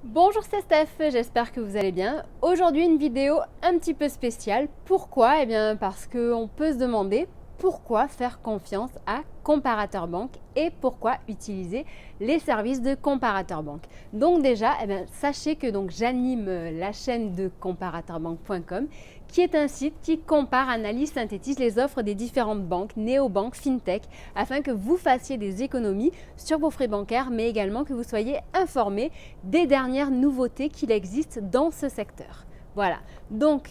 Bonjour, c'est Steph, j'espère que vous allez bien. Aujourd'hui une vidéo un petit peu spéciale. Pourquoi? Eh bien parce qu'on peut se demander pourquoi faire confiance à Comparateur Banque et pourquoi utiliser les services de Comparateur Banque. Donc déjà, sachez que j'anime la chaîne de comparateurbanque.com qui est un site qui compare, analyse, synthétise les offres des différentes banques, néobanques, fintech, afin que vous fassiez des économies sur vos frais bancaires, mais également que vous soyez informés des dernières nouveautés qu'il existe dans ce secteur. Voilà, donc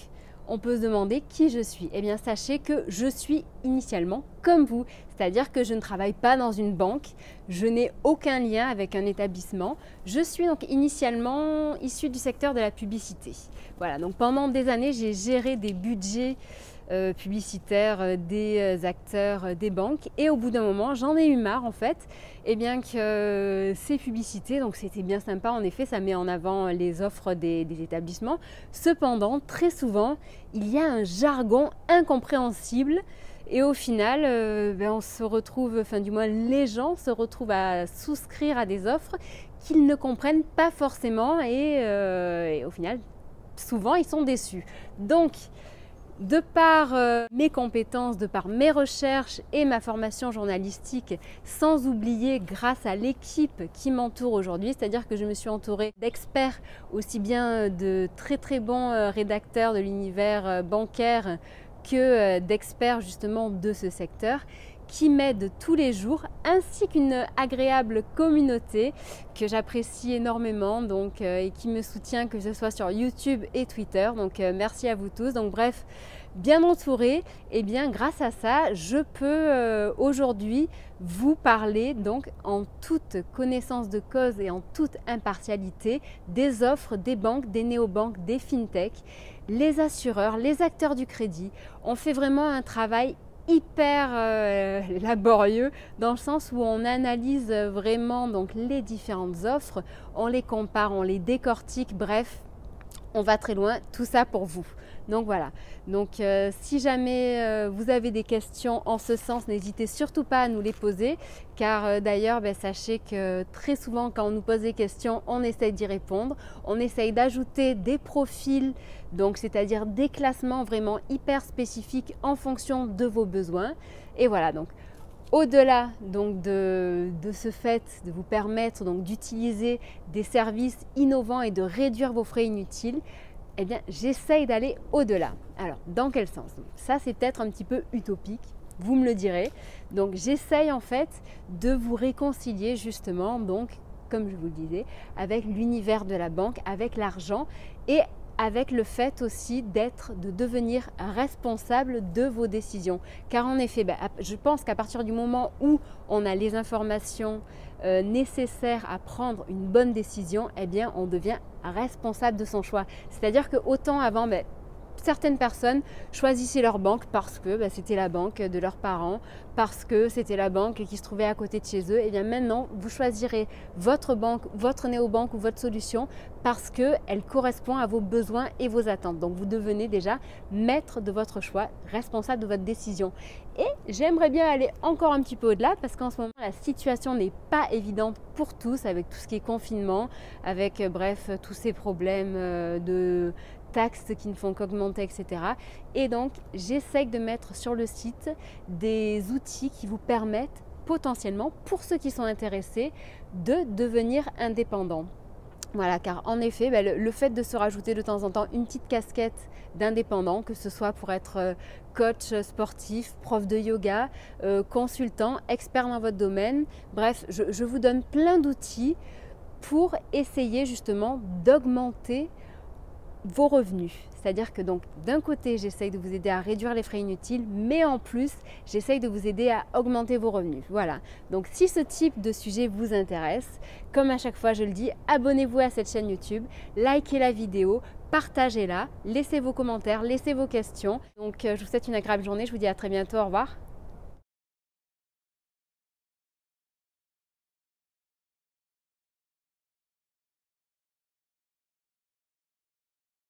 on peut se demander qui je suis. Eh bien, sachez que je suis initialement comme vous, c'est-à-dire que je ne travaille pas dans une banque, je n'ai aucun lien avec un établissement. Je suis donc initialement issue du secteur de la publicité. Voilà, donc pendant des années, j'ai géré des budgets publicitaires des acteurs des banques et au bout d'un moment, j'en ai eu marre en fait, et bien que ces publicités, donc c'était bien sympa en effet, ça met en avant les offres des établissements. Cependant, très souvent, il y a un jargon incompréhensible. Et au final, on se retrouve, enfin du moins les gens se retrouvent à souscrire à des offres qu'ils ne comprennent pas forcément et au final, souvent ils sont déçus. Donc, de par mes compétences, de par mes recherches et ma formation journalistique, sans oublier grâce à l'équipe qui m'entoure aujourd'hui, c'est-à-dire que je me suis entourée d'experts, aussi bien de très bons rédacteurs de l'univers bancaire que d'experts justement de ce secteur qui m'aident tous les jours, ainsi qu'une agréable communauté que j'apprécie énormément et qui me soutient, que ce soit sur YouTube et Twitter. Donc merci à vous tous. Donc bref, bien entourée, et bien grâce à ça, je peux aujourd'hui vous parler donc en toute connaissance de cause et en toute impartialité des offres des banques, des néobanques, des fintech, les assureurs, les acteurs du crédit. On fait vraiment un travail hyper laborieux dans le sens où on analyse vraiment donc les différentes offres, on les compare, on les décortique, bref, on va très loin, tout ça pour vous. Donc voilà, donc si jamais vous avez des questions en ce sens, n'hésitez surtout pas à nous les poser, car d'ailleurs sachez que très souvent quand on nous pose des questions, on essaye d'y répondre, on essaye d'ajouter des profils, donc c'est-à-dire des classements vraiment hyper spécifiques en fonction de vos besoins. Et voilà, donc au-delà donc de ce fait de vous permettre donc d'utiliser des services innovants et de réduire vos frais inutiles, eh bien j'essaye d'aller au-delà. Alors dans quel sens? Ça c'est peut-être un petit peu utopique, vous me le direz. Donc j'essaye en fait de vous réconcilier justement, donc comme je vous le disais, avec l'univers de la banque, avec l'argent et avec le fait aussi de devenir responsable de vos décisions. Car en effet, je pense qu'à partir du moment où on a les informations nécessaires à prendre une bonne décision, eh bien on devient responsable de son choix. C'est-à-dire que autant avant, certaines personnes choisissaient leur banque parce que c'était la banque de leurs parents, parce que c'était la banque qui se trouvait à côté de chez eux. Et bien maintenant, vous choisirez votre banque, votre néobanque ou votre solution parce qu'elle correspond à vos besoins et vos attentes. Donc vous devenez déjà maître de votre choix, responsable de votre décision. Et j'aimerais bien aller encore un petit peu au-delà parce qu'en ce moment, la situation n'est pas évidente pour tous avec tout ce qui est confinement, avec bref, tous ces problèmes de taxes qui ne font qu'augmenter, etc. Et donc, j'essaye de mettre sur le site des outils qui vous permettent potentiellement, pour ceux qui sont intéressés, de devenir indépendants. Voilà, car en effet, le fait de se rajouter de temps en temps une petite casquette d'indépendant, que ce soit pour être coach sportif, prof de yoga, consultant, expert dans votre domaine, bref, je vous donne plein d'outils pour essayer justement d'augmenter vos revenus. C'est-à-dire que donc d'un côté j'essaye de vous aider à réduire les frais inutiles, mais en plus j'essaye de vous aider à augmenter vos revenus. Voilà, donc si ce type de sujet vous intéresse, comme à chaque fois je le dis, abonnez-vous à cette chaîne YouTube, likez la vidéo, partagez-la, laissez vos commentaires, laissez vos questions. Donc je vous souhaite une agréable journée, je vous dis à très bientôt, au revoir.